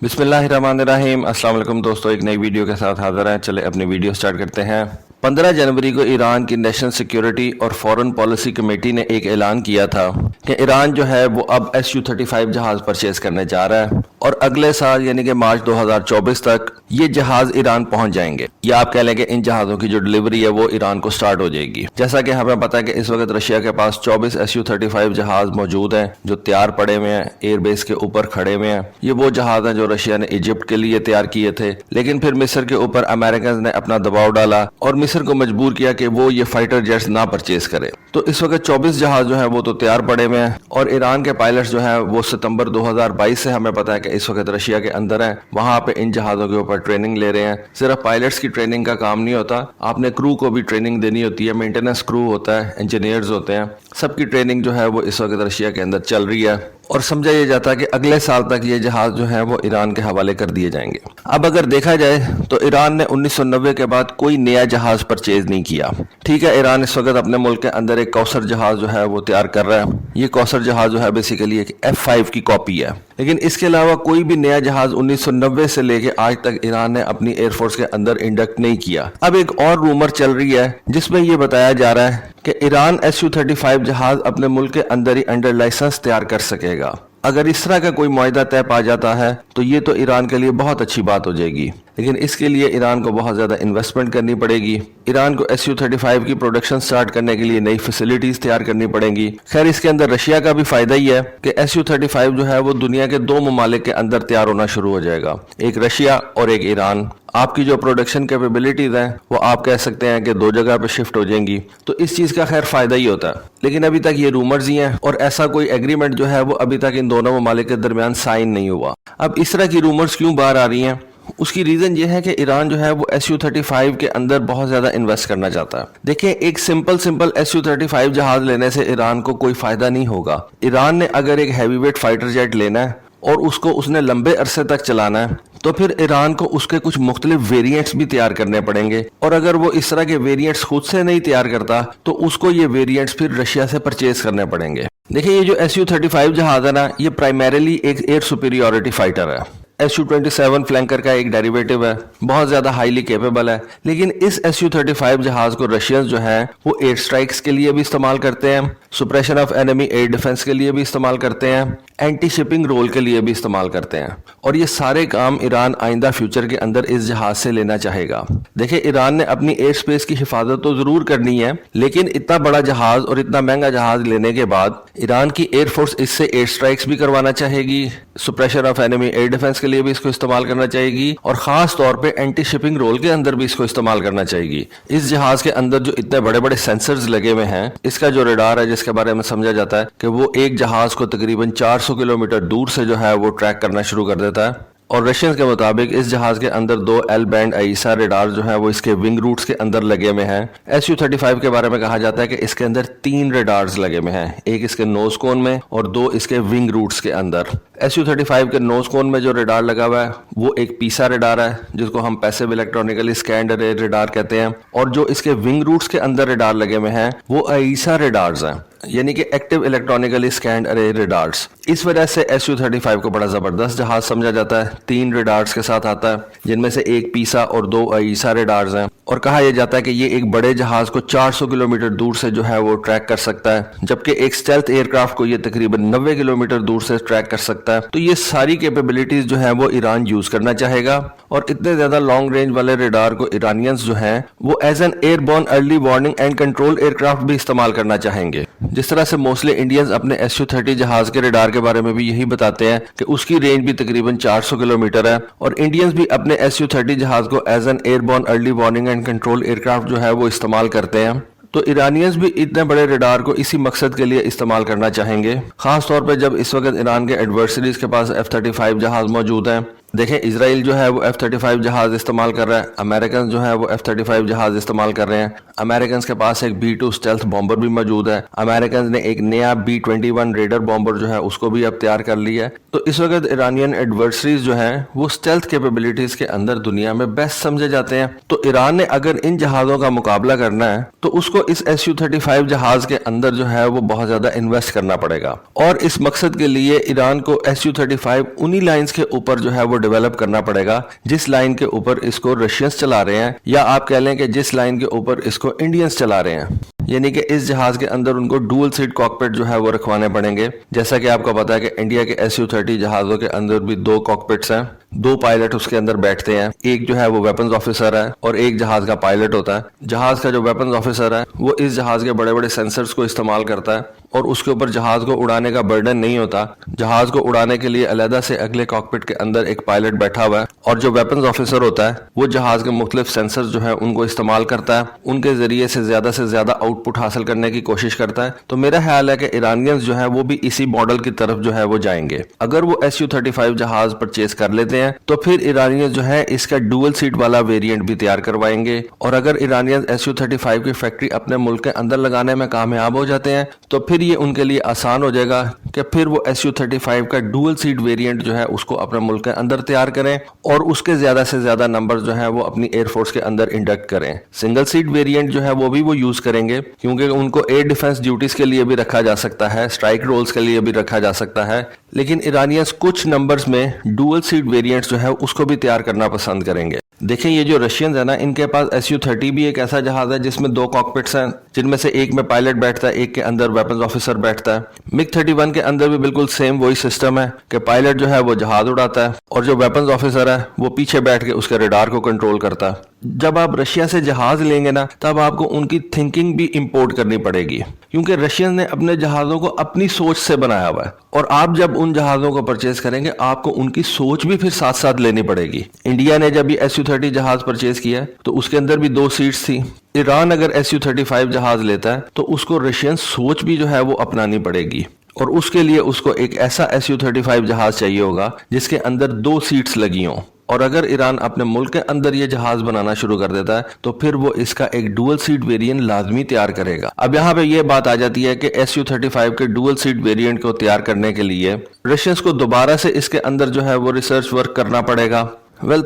बिस्मिल्लाहिर्रहमानिर्रहीम। अस्सलाम वालेकुम दोस्तों, एक नई वीडियो के साथ हाजिर हैं। चले अपनी वीडियो स्टार्ट करते हैं। 15 जनवरी को ईरान की नेशनल सिक्योरिटी और फॉरेन पॉलिसी कमेटी ने एक ऐलान किया था कि ईरान जो है वो अब Su-35 जहाज परचेज करने जा रहा है और अगले साल यानी कि मार्च 2024 तक ये जहाज ईरान पहुंच जाएंगे, या आप कह लें कि इन जहाज़ों की जो डिलीवरी है वो ईरान को स्टार्ट हो जाएगी। जैसा कि हमें पता है कि इस वक्त रशिया के पास 24 Su-35 जहाज मौजूद हैं जो तैयार पड़े हुए हैं, एयरबेस के ऊपर खड़े हुए हैं। ये वो जहाज हैं जो रशिया ने इजिप्ट के लिए तैयार किए थे, लेकिन फिर मिस्र के ऊपर अमेरिकन ने अपना दबाव डाला और मिस्र को मजबूर किया कि वो ये फाइटर जेट्स ना परचेज करे। तो इस वक्त 24 जहाज जो है वो तो तैयार पड़े हुए हैं और ईरान के पायलट्स जो है वो सितंबर 2022 से हमें पता है कि इस वक्त रशिया के अंदर है, वहां पे इन जहाजों के ऊपर ट्रेनिंग ले रहे हैं। सिर्फ पायलट्स की ट्रेनिंग का काम नहीं होता, आपने क्रू को भी ट्रेनिंग देनी होती है, मेंटेनेंस क्रू होता है, इंजीनियर्स होते हैं, सबकी ट्रेनिंग जो है वो इस वक्त रशिया के अंदर चल रही है और समझा यह जाता है कि अगले साल तक ये जहाज जो है वो ईरान के हवाले कर दिए जाएंगे। अब अगर देखा जाए तो ईरान ने 1990 के बाद कोई नया जहाज परचेज नहीं किया। ठीक है, ईरान इस वक्त अपने मुल्क के अंदर एक कौसर जहाज जो है वो तैयार कर रहा है। ये कौसर जहाज जो है बेसिकली एक F5 की कॉपी है, लेकिन इसके अलावा कोई भी नया जहाज 1990 से लेके आज तक ईरान ने अपनी एयरफोर्स के अंदर इंडक्ट नहीं किया। अब एक और रूमर चल रही है जिसमें ये बताया जा रहा है कि ईरान Su-35 जहाज अपने मुल्क के अंदर ही अंडर लाइसेंस तैयार कर सकेगा। अगर इस तरह का कोई मुआहदा तय पा जाता है तो ये तो ईरान के लिए बहुत अच्छी बात हो जाएगी, लेकिन इसके लिए ईरान को बहुत ज़्यादा इन्वेस्टमेंट करनी पड़ेगी। ईरान को Su-35 की प्रोडक्शन स्टार्ट करने के लिए नई फैसिलिटीज़ तैयार करनी पड़ेंगी। खैर, इसके अंदर रशिया का भी फ़ायदा ही है कि Su-35 जो है वो दुनिया के 2 ममालिक के अंदर तैयार होना शुरू हो जाएगा, एक रशिया और एक ईरान। आपकी जो प्रोडक्शन कैपेबिलिटीज हैं वो आप कह सकते हैं कि 2 जगह पे शिफ्ट हो जाएंगी, तो इस चीज़ का खैर फ़ायदा ही होता है। लेकिन अभी तक ये रूमर्स ही हैं और ऐसा कोई एग्रीमेंट जो है वो अभी तक इन दोनों ममालिक के दरमियान साइन नहीं हुआ। अब इस तरह की रूमर्स क्यों बाहर आ रही हैं? उसकी रीज़न ये है कि ईरान जो है वो Su-35 के अंदर बहुत ज़्यादा इन्वेस्ट करना चाहता है। देखिए, एक सिंपल Su-35 जहाज लेने से ईरान को कोई फ़ायदा नहीं होगा। ईरान ने अगर एक हैवी वेट फाइटर जेट लेना है और उसको उसने लंबे अरसे तक चलाना है तो फिर ईरान को उसके कुछ मुख्तलिफ वेरिएंट्स भी तैयार करने पड़ेंगे, और अगर वो इस तरह के वेरिएंट्स खुद से नहीं तैयार करता तो उसको ये वेरिएंट्स फिर रशिया से परचेज करने पड़ेंगे। देखिए, ये जो Su-35 जहाज है ना, ये प्राइमरीली एक एयर सुपीरियॉरिटी फाइटर है। Su-27 फ्लैंकर का एक डेरिवेटिव है, बहुत ज़्यादा हाईली केपेबल है, लेकिन इस Su-35 जहाज़ को रशियंस जो हैं वो एयर स्ट्राइक्स के लिए भी इस्तेमाल करते हैं, सुप्रेशन ऑफ एनिमी एयर डिफेंस के लिए भी इस्तेमाल करते हैं, एंटी शिपिंग रोल के लिए भी इस्तेमाल करते हैं, और ये सारे काम ईरान आइंदा फ्यूचर के अंदर इस जहाज से लेना चाहेगा। देखिए, ईरान ने अपनी एयर स्पेस की हिफाजत तो ज़रूर करनी है, लेकिन इतना बड़ा जहाज़ और इतना महंगा जहाज़ लेने के बाद ईरान की एयरफोर्स इससे एयर स्ट्राइक्स भी करवाना चाहेगी, सुप्रेशन ऑफ एनिमी एयर डिफेंस के लिए भी इसको इस्तेमाल करना चाहेगी, और खास तौर पे एंटी शिपिंग रोल के अंदर भी इसको इस्तेमाल करना चाहेगी। इस जहाज के अंदर जो इतने बड़े बड़े सेंसर्स लगे हुए हैं, इसका जो रडार है जिसके बारे में समझा जाता है कि वो एक जहाज को तकरीबन 400 किलोमीटर दूर से जो है वो ट्रैक करना शुरू कर देता है। और रशियंस के मुताबिक इस जहाज के अंदर 2 एल बैंड AESA रडार जो है वो इसके विंग रूट्स के अंदर लगे हुए हैं। Su-35 के बारे में कहा जाता है कि इसके अंदर 3 रडार्स लगे हुए हैं, एक इसके नोज कोन में और 2 इसके विंग रूट्स के अंदर। Su-35 के नोज कोन में जो रडार लगा हुआ है वो एक पीसा रडार है जिसको हम पैसिव इलेक्ट्रॉनिकली स्कैन्ड अरे रडार कहते हैं, और जो इसके विंग रूट्स के अंदर रडार लगे हुए हैं वो AESA रडार्स हैं, यानी कि एक्टिव इलेक्ट्रॉनिकली स्कैन्ड अरे रडार्स। इस वजह से Su-35 को बड़ा ज़बरदस्त जहाज समझा जाता है। 3 रडार्स के साथ आता है जिनमें से एक पीसा और 2 AESA रडार्स हैं, और कहा यह जाता है कि ये एक बड़े जहाज को 400 किलोमीटर दूर से जो है वो ट्रैक कर सकता है, जबकि एक स्टेल्थ एयरक्राफ्ट को ये तकरीबन 90 किलोमीटर दूर से ट्रैक कर सकता है। तो ये सारी कैपेबिलिटीज जो है वो ईरान यूज करना चाहेगा, और इतने ज्यादा लॉन्ग रेंज वाले रडार को ईरानियंस जो हैं वो as an airborne early warning and control aircraft भी इस्तेमाल करना चाहेंगे। जिस तरह से मोस्टली इंडियंस अपने Su-30 जहाज के रडार के बारे में भी यही बताते हैं कि उसकी रेंज भी तकरीबन 400 किलोमीटर है, और इंडियंस भी अपने Su-30 जहाज को as an airborne early warning and control aircraft जो है वो इस्तेमाल करते हैं। तो ईरानियंस भी इतने बड़े रडार को इसी मकसद के लिए इस्तेमाल करना चाहेंगे, खास तौर पे जब इस वक्त ईरान के एडवर्सरीज के पास F-35 जहाज मौजूद हैं। देखें, इजराइल जो है वो F-35 जहाज इस्तेमाल कर रहा है, अमेरिकन जो है वो F-35 जहाज इस्तेमाल कर रहे हैं। अमेरिकन के पास एक B-2 स्टेल्थ बॉम्बर भी मौजूद है। अमेरिकन ने एक नया B-21 रेडर बॉम्बर जो है उसको भी अब तैयार कर लिया है। तो इस वक्त ईरानियन एडवर्सरीज जो हैं वो स्टेल्थ कैपेबिलिटीज के अंदर दुनिया में बेस्ट समझे जाते हैं। तो ईरान ने अगर इन जहाज़ों का मुकाबला करना है तो उसको इस Su-35 जहाज के अंदर जो है वो बहुत ज्यादा इन्वेस्ट करना पड़ेगा, और इस मकसद के लिए ईरान को Su-35 उन्हीं लाइन्स के ऊपर जो है वो ڈیولپ کرنا پڑے گا جس لائن کے اوپر اس کو رشینز چلا رہے ہیں، یا آپ کہہ لیں کہ جس لائن کے اوپر اس کو انڈینز چلا رہے ہیں. یعنی کہ اس جہاز کے اندر ان کو ڈوئل سیٹ کاکپٹ جو ہے وہ رکھوانے پڑیں گے. جیسا کہ آپ کو پتا ہے کہ انڈیا کے SU-30 جہازوں کے اندر بھی 2 کاکپٹس ہیں، 2 پائلٹ اس کے اندر بیٹھتے ہیں. ایک جو ہے وہ ویپنز آفیسر ہے اور ایک جہاز کا پائلٹ ہوتا ہے. جہاز کا جو ویپنز آفیسر ہے وہ اس جہاز کے بڑے بڑے سینسرز کو استعمال کرتا ہے اور اس کے اوپر جہاز کو اڑانے کا برڈن نہیں ہوتا. جہاز کو اڑانے کے لیے علیحدہ سے اگلے کاکپٹ کے اندر ایک پائلٹ بیٹھا ہوا ہے، اور جو ویپنز آفیسر ہوتا ہے وہ جہاز کے مختلف سینسرز جو ہے ان کو استعمال کرتا ہے، ان کے ذریعے سے زیادہ آؤٹ پٹ حاصل کرنے کی کوشش کرتا ہے. تو میرا خیال ہے کہ ایرانینز جو ہے وہ بھی اسی ماڈل کی طرف جو ہے وہ جائیں گے. اگر وہ SU-35 جہاز پرچیز کر لیتے ہیں تو پھر ایرانینز جو ہے اس کا ڈوئل سیٹ والا ویریئنٹ بھی تیار کروائیں گے. اور اگر ایرانینز SU-35 کی فیکٹری اپنے ملک کے اندر لگانے میں کامیاب ہو جاتے ہیں تو پھر یہ ان کے لیے آسان ہو جائے گا کہ پھر وہ SU-35 کا ڈوئل سیٹ ویریئنٹ جو ہے اس کو اپنے ملک کے اندر تیار کریں اور اس کے زیادہ سے زیادہ نمبر جو ہے وہ اپنی ایئر فورس کے اندر انڈکٹ کریں. سنگل سیٹ ویریئنٹ جو ہے وہ یوز کریں گے کیونکہ ان کو ایئر ڈیفنس ڈیوٹیز کے لیے بھی رکھا جا سکتا ہے، اسٹرائک رولز کے لیے بھی رکھا جا سکتا ہے. لیکن ایرانینز کچھ نمبرز میں ڈوئل سیٹ ویریئنٹس جو ہے اس کو بھی تیار کرنا پسند کریں گے. دیکھیں یہ جو رشینز ہیں نا، ان کے پاس SU-30 بھی ایک ایسا جہاز ہے جس میں 2 کاکپٹس ہیں، جن میں سے ایک میں پائلٹ بیٹھتا ہے، ایک کے اندر ویپنز آفیسر بیٹھتا ہے. MiG-31 کے اندر بھی بالکل سیم وہی سسٹم ہے کہ پائلٹ جو ہے وہ جہاز اڑاتا ہے اور جو ویپنز آفیسر ہے وہ پیچھے بیٹھ کے اس کے ریڈار کو کنٹرول کرتا ہے. جب آپ رشیا سے جہاز لیں گے نا تب آپ کو ان کی تھنکنگ بھی امپورٹ کرنی پڑے گی، کیونکہ رشین نے اپنے جہازوں کو اپنی سوچ سے بنایا ہوا ہے، اور آپ جب ان جہازوں کو پرچیز کریں گے آپ کو ان کی سوچ بھی پھر ساتھ ساتھ لینی پڑے گی. انڈیا نے جب یہ SU-30 جہاز پرچیز کیا تو اس کے اندر بھی 2 سیٹس تھی. ایران اگر SU-35 جہاز لیتا ہے تو اس کو رشین سوچ بھی جو ہے وہ اپنانی پڑے گی، اور اس کے لیے اس کو ایک ایسا SU-35 جہاز چاہیے ہوگا جس کے اندر 2 سیٹس لگی ہوں. اور اگر ایران اپنے ملک کے اندر یہ جہاز بنانا شروع کر دیتا ہے تو پھر وہ اس کا ایک ڈوئل سیٹ ویریئنٹ لازمی تیار کرے گا. اب یہاں پہ یہ بات آ جاتی ہے کہ SU-35 کے ڈوئل سیٹ ویریئنٹ کو تیار کرنے کے لیے رشینز کو دوبارہ سے اس کے اندر جو ہے وہ ریسرچ ورک کرنا پڑے گا.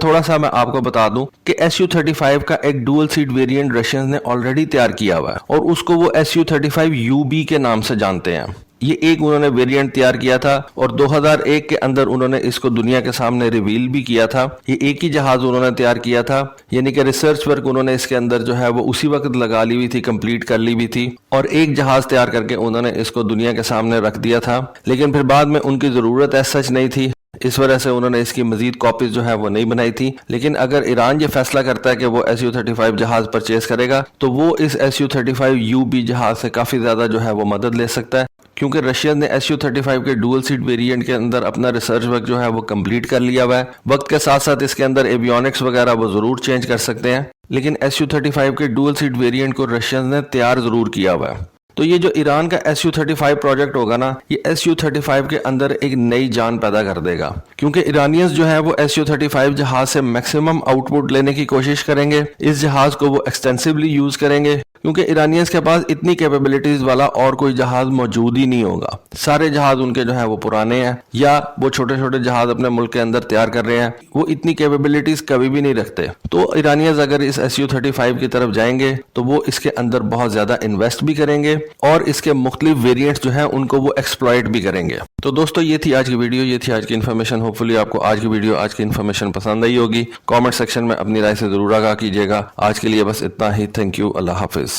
تھوڑا سا میں آپ کو بتا دوں کہ SU-35 کا ایک ڈوئل سیٹ ویریئنٹ رشینز نے آلریڈی تیار کیا ہوا ہے اور اس کو وہ SU-35UB کے نام سے جانتے ہیں. یہ ایک انہوں نے ویریئنٹ تیار کیا تھا اور 2001 کے اندر انہوں نے اس کو دنیا کے سامنے ریویل بھی کیا تھا. یہ ایک ہی جہاز انہوں نے تیار کیا تھا، یعنی کہ ریسرچ ورک انہوں نے اس کے اندر جو ہے وہ اسی وقت لگا لی ہوئی تھی، کمپلیٹ کر لی ہوئی تھی، اور ایک جہاز تیار کر کے انہوں نے اس کو دنیا کے سامنے رکھ دیا تھا. لیکن پھر بعد میں ان کی ضرورت ایسا سچ نہیں تھی، اس وجہ سے انہوں نے اس کی مزید کاپیز جو ہے وہ نہیں بنائی تھی. لیکن اگر ایران یہ فیصلہ کرتا ہے کہ وہ SU-35 جہاز پرچیز کرے گا تو وہ اس SU-35UB جہاز سے کافی زیادہ جو ہے وہ مدد لے سکتا ہے، کیونکہ رشیا نے SU-35 کے ڈوئل سیٹ ویریئنٹ کے اندر اپنا ریسرچ ورک جو ہے وہ کمپلیٹ کر لیا ہوا ہے. وقت کے ساتھ ساتھ اس کے اندر ایویونکس وغیرہ وہ ضرور چینج کر سکتے ہیں، لیکن SU-35 کے ڈوئل سیٹ ویریئنٹ کو رشیا نے تیار ضرور کیا ہوا ہے. تو یہ جو ایران کا SU-35 پروجیکٹ ہوگا نا، یہ SU-35 کے اندر ایک نئی جان پیدا کر دے گا، کیونکہ ایرانینز جو ہے وہ SU-35 جہاز سے میکسیمم آؤٹ پٹ لینے کی کوشش کریں گے. اس جہاز کو وہ ایکسٹینسively یوز کریں گے کیونکہ ایرانینز کے پاس اتنی کیپیبلٹیز والا اور کوئی جہاز موجود ہی نہیں ہوگا. سارے جہاز ان کے جو ہے وہ پرانے ہیں، یا وہ چھوٹے چھوٹے جہاز اپنے ملک کے اندر تیار کر رہے ہیں، وہ اتنی کیپیبلٹیز کبھی بھی نہیں رکھتے. تو ایرانینز اگر اس SU-35 کی طرف جائیں گے تو وہ اس کے اندر بہت زیادہ انویسٹ بھی کریں گے اور اس کے مختلف ویریئنٹس جو ہیں ان کو وہ ایکسپلائٹ بھی کریں گے. تو دوستو یہ تھی آج کی ویڈیو، یہ تھی آج کی انفارمیشن. ہوپفلی آپ کو آج کی ویڈیو، آج کی انفارمیشن پسند آئی ہوگی. کامنٹ سیکشن میں اپنی رائے سے ضرور آگاہ کیجیے گا. آج کے لیے بس اتنا ہی. Thank you. اللہ حافظ.